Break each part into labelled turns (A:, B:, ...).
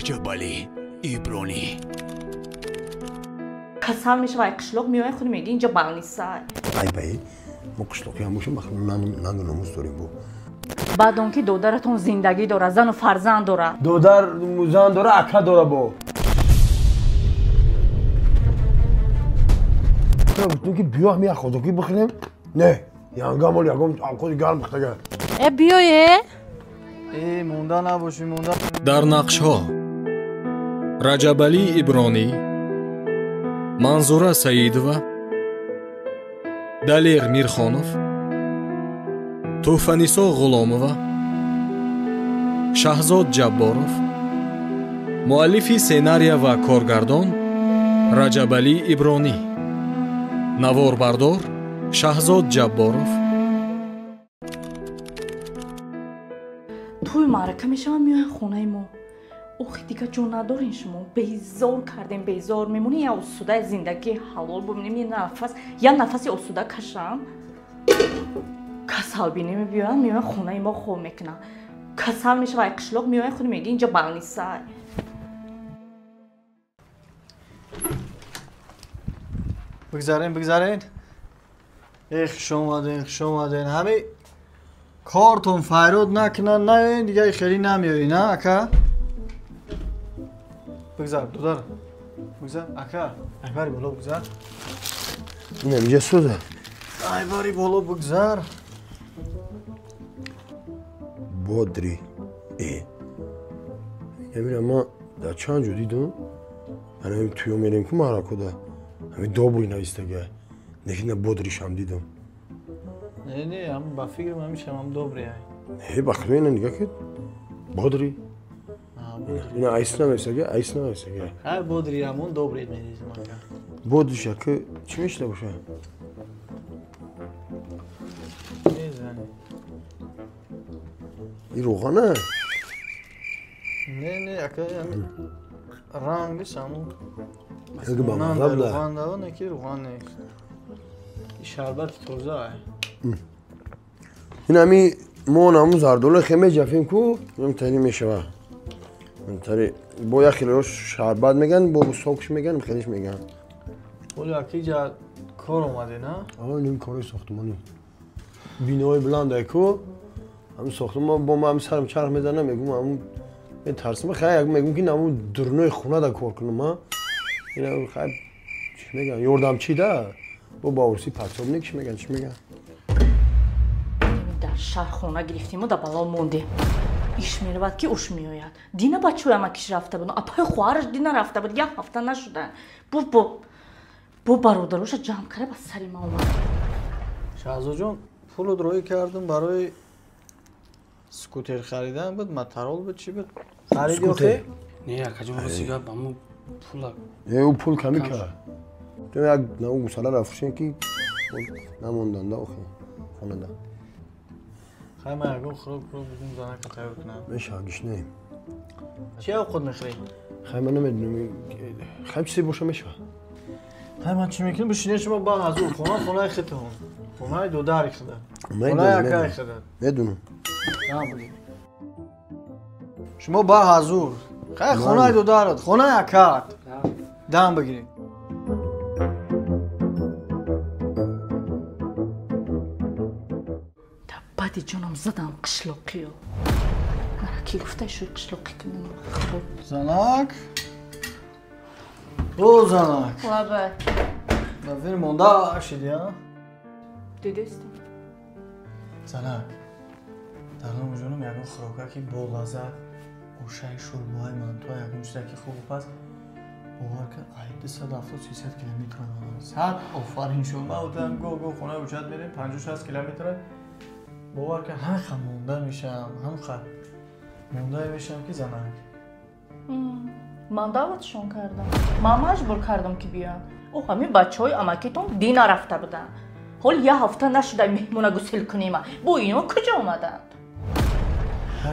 A: Rajabali Ibroni.
B: Kasam میشه قشلوق میای خود میگی اینجا بال نیست.
C: ای بای ما قشلوقی هم باشیم مخلوق نان ناموس داریم بو.
B: بعد اون که دودرتون زندگی داره زن و فرزند داره.
C: دودر زن داره اکا داره بو. تو گفتم که بیاه می خودکی بخوریم؟ نه یانگام ولی یانگام خود گرم بخوره.
B: بیایه؟
D: مونده نباشی مونده.
E: در نقش‌ها Rajabali Ibroni, Manzura Saidova, Dalir Mirxonov, To'faniso G'ulomova, Shahzod Jabborov, Muallifi ssenariya va korgardon Rajabali Ibroni, Navorbardor Shahzod Jabborov.
B: توی معرکه میشم میای خونه ما. اوخی دیگه جون ندارین شما. بیزار کردیم بیزار میمونی یا اسوده زندگی حلال ببینیم یه نفسی اسوده کشم. کسال بینیم بیان میای خونه ما خوب میکنم. کسال میشه و قشلوق میای خود میگی اینجا بال نیست.
D: بگذارین. خوش اومدین. همه کارتون فایرود نکنن نه دیگه خیلی نمیاری نه اکا؟ بگذار دودر. بگذار اکا. ای باری بالا بگذار.
C: نمیشه سوده.
D: ای باری بالا بگذار.
C: بودری. یعنی ما در چند جو دیدم. من همین توی میریم که معرکه ده. همین دوبری نایستگه. نکنه بودریش هم دیدم.
D: نه هم با فکر من میشم هم دوبری
C: هی بخوری نه نگاه کد. بودری. اینا ایس نمیشه
D: هر بودری همون دوبری میریزم اکا.
C: بودریش که چی میشه باشه؟
D: میزنی.
C: این روغانه؟
D: نه اکا رنگش همون.
C: اگه با مذهب ده.
D: روغان ده نه که روغان نیست. این شربت توزه
C: این همی ما نامو زردوله خیمه جفیم کو این تری میشه این تری با یخی روش شربت میگن با ساکش میگن خیلیش میگن
D: ولی اکی جا کار اومده نه؟
C: آه این کاری ساختمانی بینای بلنده کو هم ساختمان با ما هم سرم چرخ میزنم میگم همون این ترسم خیلی میگم که نمو درنوی خونه دا کار کنم ها این خیلی چی میگن یوردم چی ده با باورسی پرساب نیکش میگن چی میگن
B: در شهر خونه گرفتیم و در بالا موندیم. ایش میرود که اوش میآید. دینا بچه هم کش رفته بود. اپای خواهرش دینا رفته بود. یه هفته نشدن. بو برادروش جمع کرده با سری ما اومد.
D: شهزاد جان پول دروی کردم برای سکوتر خریدن بود مترال بود چی بود؟ خریدی آخه؟
F: نه اکا جان رسیگاه با مو پولا.
C: او پول کمی کرد. تو یک نو مسئله رفتشین که نموندن ده آخه خونه ده.
D: خیلی من اگه خروب بودیم زنه که تایید کنم.
C: میشه هنگیش نیم.
D: چی ها خود میخوایی؟
C: خیلی من نمیدونم. خیلی چیزی باشه میشه.
D: خیلی من چی میکنم بشینه شما با حضور خونه خیلی هم. خونه دو داری خدا. خونه یکای خدا.
C: میدونم.
D: نه بودیم. شما با حضور. خیلی خونه دو دارد. خونه یکات. دام بگیریم.
B: بعدی جانم زدم قشلوقی مرکی گفته شوی قشلوقی کنیم خب
D: زنک او زنک
B: لابه
D: نفیر مونده شدی ها؟
B: دیدیستی
D: زنک دارم جانم یکم خوراکه که با لذت گوشه شوربای منتو یکم چیزه که خوب پس باور که 270-300 کیلومتر صد آفرین شما بودم گو خونه بچت بریم 50-60 کیلومتر باور که هم خم مونده میشم هم خم مونده میشم که زنک
B: من دعوتشون کردم من مجبور کردم که بیان او همین بچه های امکیتون دینا رفته بودن حال یه هفته نشده مهمونه گسل کنیم با اینا کجا اومدند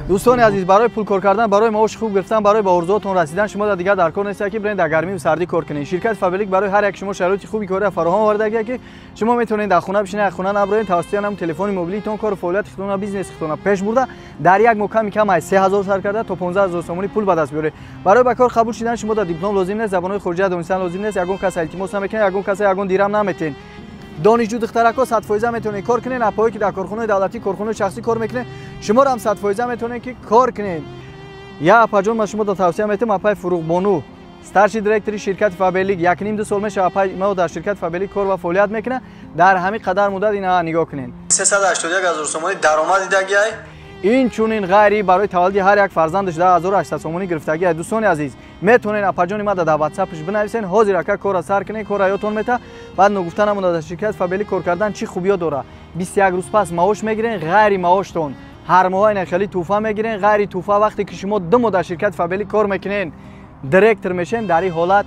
D: دوستان عزیز، برای پول کار کردن، برای معاش خوب گرفتن، برای به آرزوهاتون رسیدن شما دیگه در کار نیست که برین در گرمی و سردی کار کنین. شرکت فابریک برای هر یک شما شرایط خوبی کار فراهم آورده که شما میتونید در خونه بشینید، خونه نبرین، توسط هم تلفن موبیلیتون کار فعالیت خودتون بیزنس خودتون پیش برده در یک مکان کم از 3000 سرکرده تا 15000 سومونی پول به دست بیاره. برای به کار قبول شدن شما دیپلم لازم نیست، زبان خارجی دانستن لازم نیست، یگون کس التماس نمیکنه، یگون کس یگون دیرم نمیتین. دانشجو دخترکا 100% میتونن کار کنین، اپایی که در کارخونه دولتی، کارخونه شخصی کار میکنه، شما هم 100% میتونین که کار کنین. یا اپا جون ما شما رو توصیه میتونم، اپای فروغ بانو ستارشی دیرکتوری شرکت فابریک 1.5 سال میشه اپای ما در شرکت فابریک کار و فعالیت میکنه. در همین قدر مدت اینا نگاه کنین. 381000 سومانی درآمد دیگه این چونین غیری برای تولد هر یک فرزندش 10800 سومانی گرفتگی. دوستان عزیز میتونین اپاجون ما در واتساپش بنویسین، حاضر که کار سر کنین، کار یادتون میته. بعد نگفتنمون در شرکت فابریک کار کردن چی خوبیا داره. 21 روز پس معاش میگیرین، غیر معاشتون هر ماه این خیلی توفا میگیرین. غیر توفا وقتی که شما 2 ماه در شرکت فابریک کار میکنین دیرکتور میشین، در این حالت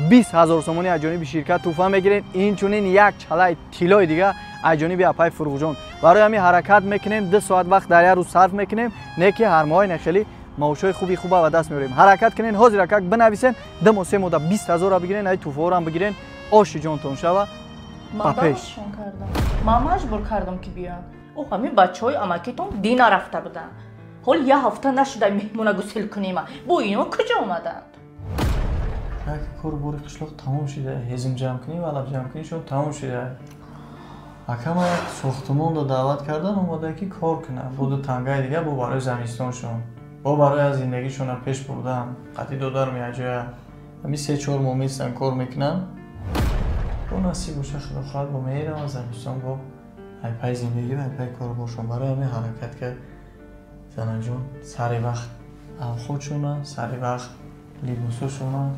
D: 20000 سومانی از جانب شرکت توفا میگیرین. این چونین یک چلای طلای دیگه از جانب اپای فروغ جان برای همین حرکت میکنیم. 2 ساعت وقت در یک روز صرف میکنیم، نه که هر ماه این خیلی معاشای خوبی به دست میاریم. حرکت کنین، حاضر که بنویسین، 2 ماه 3 ماه 20000 بگیرین، ای توفا رو هم بگیرین، آش جانتون شوه.
B: ماماش کردم، ماماش بر کردم که بیان. او همین بچهای اماکیتون دینا رفته بودن. حال یه هفته نشده مهمونه گسل کنیم. بو اینا کجا اومدند؟
D: یک کار بوری قشلاق تمام شده، هزم جمع کنی و علب جمع کنی شد تمام شده. اکم یک ساختمان رو دعوت کردن اومده که کار کنه. بود تنگای دیگه با برای زمستانشون، با برای زندگیشون پیش بردن. قطعی دادار میاجه. همین 3-4 ماه میستن کار میکنن. با نصیب باشه خدا خواهد با میرم زمستان با پای زندگی و پای کار باشون. برای همین حرکت که زنان جون سر وقت خودشونه، سر وقت لیبوسوشونه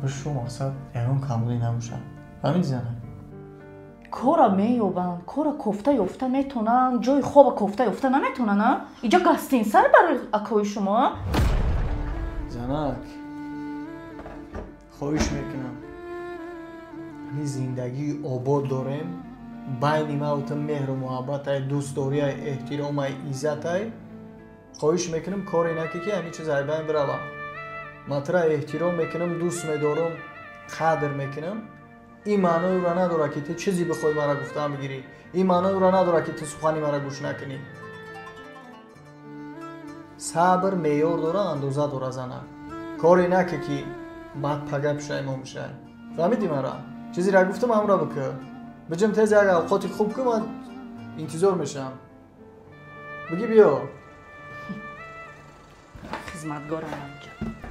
D: بشو مقصد یکم کاملی نموشن. همین زنه
B: کورا میوبند، کورا کوفته یافته میتونن، جای خوب کوفته یافته نمیتونن. اینجا گستین سر برای اکوی شما.
D: زنک خواهش میکنم همین زندگی آباد داریم، بین ما و مهر و محبت های، دوستداری های، احترام های، عزت های. خواهش میکنم کاری نکی که همین چیز های بین بروم. مطرح احترام میکنم، دوست میدارم، قدر میکنم. این معنی رو نداره که تو چیزی بخوای مرا گفتم بگیری. این معنی رو نداره که تو سخنی مرا گوش نکنی. صبر معیار داره، اندازه داره زنه. کاری نکی که بعد پگه پشیمون میشه. فهمیدی مرا؟ چیزی را گفتم همراه بکن. بجم تیز یک اوقاتی خوب که من انتظار میشم. بگی بیا.
B: خدمتگارم اینجا.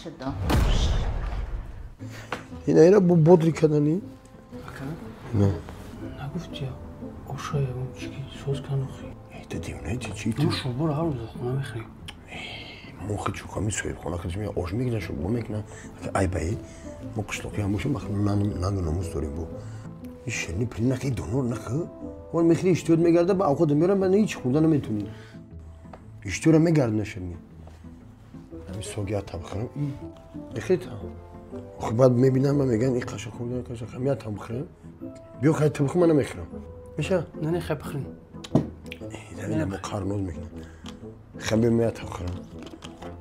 B: شدم.
C: اینا با بودری کردنی؟ نه.
F: نگفتی آشای اون چی سوز کن خی.
C: تو دیونه چی تو؟
F: تو شو هر روز خونه میخری.
C: موقع چو کمی سوی خونه خودش می آش میگیرن شو میکنن که ای بایی ما قشلاقی هم باشیم بخیر نان ناموس داریم بو. این شنی پری نکی دونور نکه. ولی میخری اشتود میگرده با آخود میرم من هیچ خونده نمیتونی. اشتود میگرد نشنی. همین سوگیات تا بخرم. بخیر تا. خب بعد میبینم من میگن این قشق خورده قشق میاد تا بخرم. بیا خیلی تو بخور من نمیخرم. میشه؟
F: نه خیلی بخرین.
C: اینا با قرنوز میکنه. خیلی میاد تا بخرم.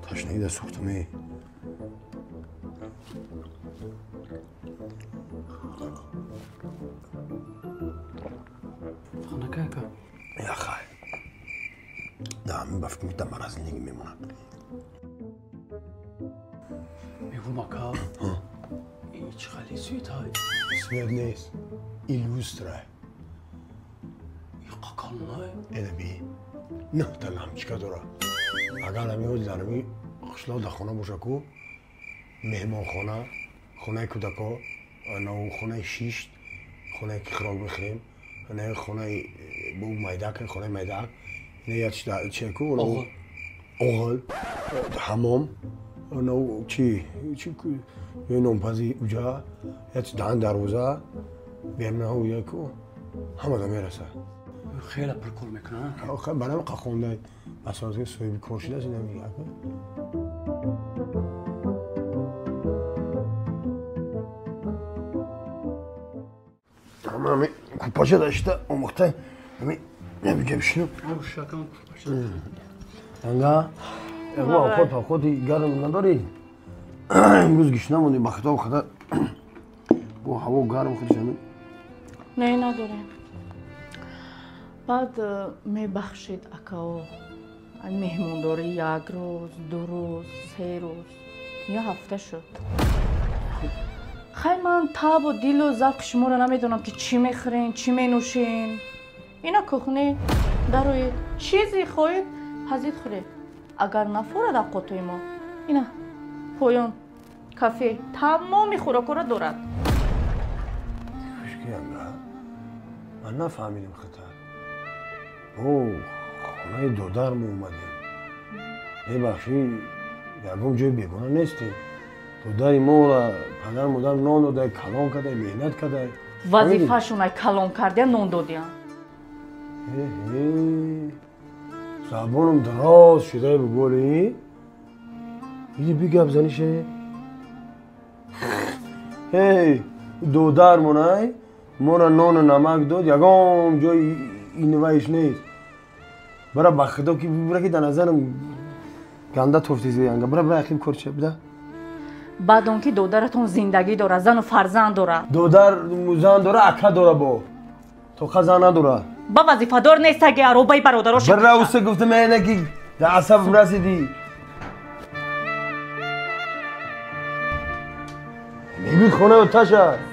C: تاشنگی در سوختمه.
F: خانه که
C: یا خیلی. دام بافت میتم مرا زندگی میمونم.
F: میگو مکا. هیچ خیلی سویت های.
C: سویت نیست. ایلوستره.
F: این قاکال نه.
C: ادبی. نه تلهم چیکار داره. اگر نمیاد زنمی خشلاق در خانه باشه کو مهمان خانه کودکا نه خانه شیشت خانه که خراب میخریم نه خانه بو میدک خانه میدک نه یادش چه کو اوغل حمام نه چی یه نونپزی اوجا یادش دهن دروازه بیم نه اویا کو همه دا میرسه
F: خیلی پرکول میکنن.
C: آخه برای من قخونده اساساً سوی کورشید از نمیگه. همین کوپاچه داشته اون وقت همین نمیگه بشینم
F: او شکم
C: انگا اگه خودی گرم نداری امروز گیش نمونی با خدا با هوا گرم خودش همین
B: نه نداریم بعد میبخشید اکاو مهمونداری یک روز دو روز سه روز یا هفته شد خیلی من تاب و دل و ذوق شما رو نمیدونم که چی میخورین چی مینوشین اینا کخنی دروید چیزی خواهید هزید خورید اگر نفورد اقوتوی ما اینا پویون کافی تمامی خوراک را دارد
C: خوشکی انگا من نفهمیدم خطر او خونه دودرم اومدیم ببخشی یکم جای بیگانه نیستیم دودری ما را پدر مادر نان داده کلان کرده مهنت کرده
B: وظیفه‌شون ای کلان کرده نان دادیم
C: زبانم دراز شده بگولی ایدی بی گپ زنیشه دودر مونای مونا نان و نمک داد یکم جای اینوایش نیست برای بخدا که برای که در نظرم گنده توفتیزی انگا برای اخیم کرچه بده
B: بعد اون که دودرتون زندگی داره زن و فرزند داره
C: دودر زن داره اکا داره با تو خزان نداره
B: با وظیفه دار نیست اگه عروبای برادراش
C: برای اوسته گفتم اینه که در عصب رسیدی میگوی خونه و تشه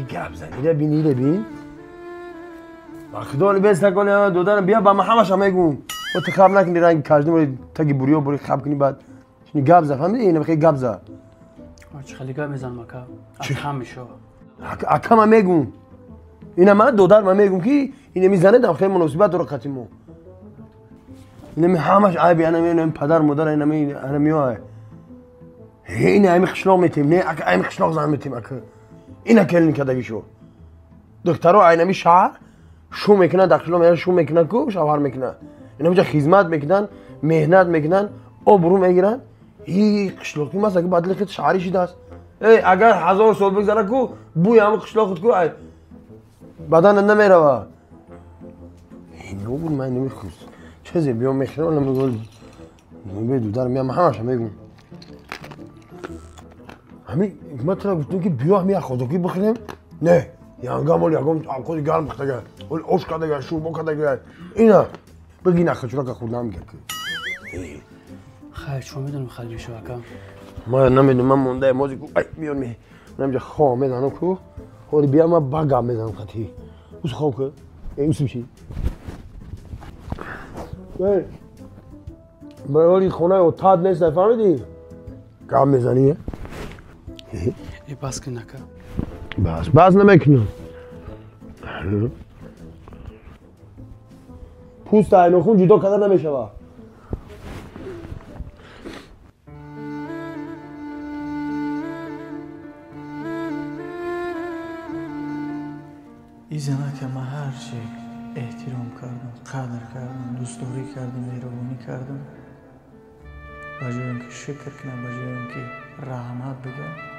C: گپ زنی را بینی را بین خدا بیست نکنی دودرم بیا با ما همش هم میگم و تو خب نکنی رنگ کجنی بری تاگی بوریا بری خب کنی بعد گپ زن فهمیدی اینه بخیلی گپ زن
F: چه خیلی گپ میزنم اکا اکم میشه
C: اکم هم میگم اینه من دودرم میگم که اینه میزنه دم خیلی مناسبت رو قطیمو اینه همش عیبی اینه پدر مادر اینه میوه اینه همی خشلاق میتیم نه اکا همی خشلاق زن میتیم اکا اینا کلین کدگی شو دکترها اینمی شهر شو میکنن داخل میان شو میکنن کو شوهر میکنن اینا میگه خدمت میکنن مهنت میکنن آبرو میگیرن این قشلاقی مثلا که بعد لخت شعری شده است اگر 1000 سال بگذره کو بوی هم قشلاقت کو بدن نمیره این نوبل من نمیخوام چیزی بیام میخوام ولی میگم میگم دودر میام همش میگم همین مثلا گفتم که بیا همین خودکی بخوریم نه یانگام ولی یانگام خود گرم بخوره ولی آش کرده شو بکنه اینا بگی نخچورا که خود نمیگه
F: خیلی شما میدونم خیلی بشو اکا
C: ما نمیدونم من مونده موزی کو میون می نمیشه خواه میدانم کو ولی بیا ما باگا میدانم خطی اوس خواه که اوس میشی برای خونه اتاد نیست نفهمیدی کام میزنیه
F: ای بس که نکا
C: بس نمیکنم پوست عین خون جدا کردن نمیشه با
D: این زنه که من هر چی احترام کردم قدر کردم دوستداری کردم مهربانی کردم بجای اینکه شکر کنم بجای اینکه رحمت بگم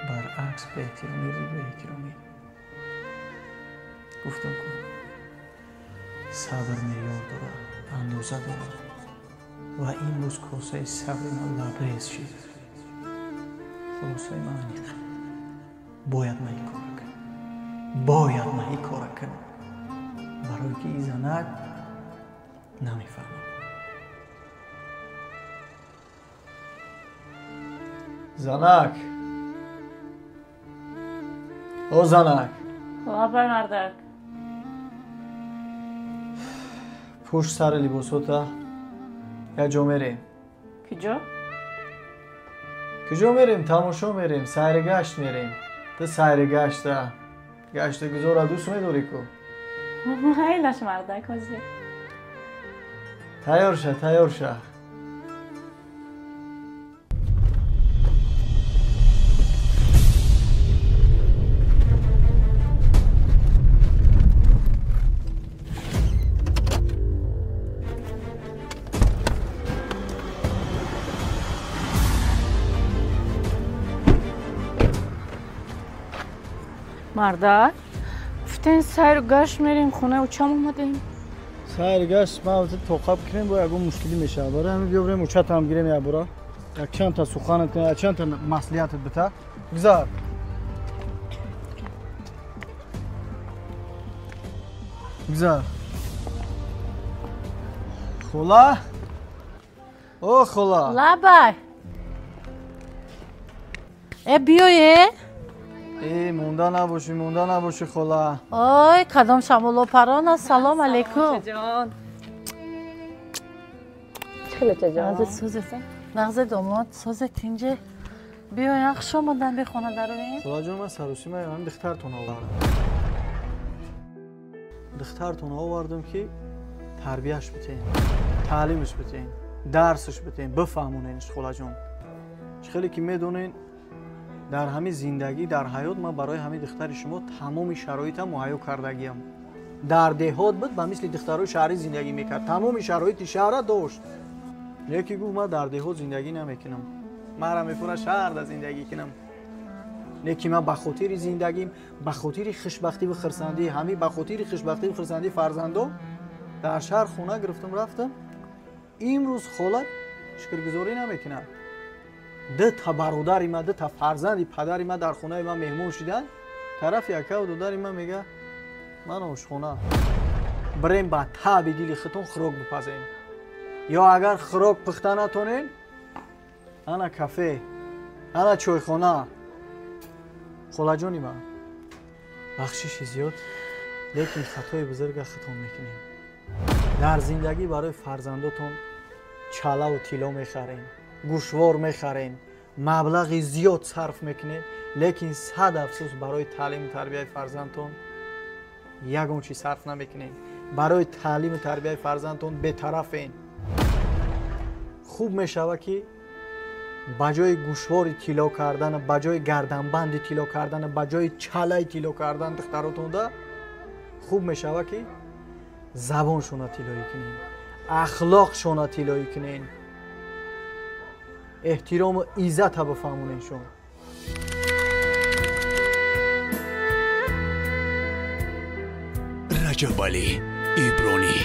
D: برعکس به احترامی گفتم که صبر معیار داره اندازه داره و این روز کاسه صبر من لبریز شد خلاصه من باید من این کار کنم برای که این زنک نمیفهمم زنک او زنک
B: آبر مردک
D: پشت سر لیباسوتا یا جا میریم کجا میریم تماشا میریم سیرگشت میریم تو سیرگشته گشت گذار دوست میداری کو
B: خیلیش مردک هستی
D: تیار شه
B: марда гуфтен сайру гашт мерем хона учам омадем
D: сайргаш ма оза тоқаб кирем бо ягон мушкилӣ мешава барои ҳамин биёбарем учатам гирем ябора як чанд та суханат кунем як чанд та маслиҳатат бита гузар гузар хула о хула
G: лабай биёе
D: монда набоши хула
G: ой кадом шамолопарон аст салом алейкум нағзе домод созе кинҷе биё яхш омадан бехона дароем
D: хулаҷон ман сарусима ҳам духтартон овардам духтартон овардам ки тарбияш битен таълимаш битен дарсаш битен бифаҳмоненш хулаҷон чӣ хеле ки медонен дар ҳамин зиндагӣ дар ҳаёт ман барои ҳамин духтари шумо тамоми шароитам муҳайё кардагиам дар деҳот буд ба мисли духтарои шаҳрӣ зиндагӣ мекард тамоми шароити шаҳра дошт яке гуфт ман дар деҳот зиндагӣ намекунам манро мефурад шаҳр да зиндагӣ кунам лекин ман ба хотири зиндагим ба хотири хушбахтиву хурсандӣ ҳамин ба хотири хушбахтиву хурсандии фарзандон дар шаҳр хона гирифтам рафтам имрӯз хола шукргузорӣ намекунад ду та бародари ман ду та фарзанди падари ман дар хонаи ман меҳмон шуданд тарафи акаву додари ман мега ман ошхона бирем ба таъби дили худтон хӯрок бипазем ё агар хӯрок пухта натонен ана кафе ана чойхона холаҷони ман бахшиши зиёд лекин хатои бузурга худтон мекунем дар зиндагӣ барои фарзандотон чалаву тилло мехарем гӯшвор мехарем маблағи зиёд сарф мекунем лекин сад афсӯс барои таълиму тарбияи фарзандтон ягон чиз сарф намекунем барои таълиму тарбияи фарзандтон бетарафен хуб мешава ки ба ҷои гӯшвори тилло кардан ба ҷои гарданбанди тилло кардан ба ҷои чалаи тилло кардан духтаротонда хуб мешава ки забоншона тиллоӣ кунем ахлоқшона тиллоӣ кунем эҳтирому иззата бифаҳмоненшон
A: Раҷабалӣ Ибронӣ.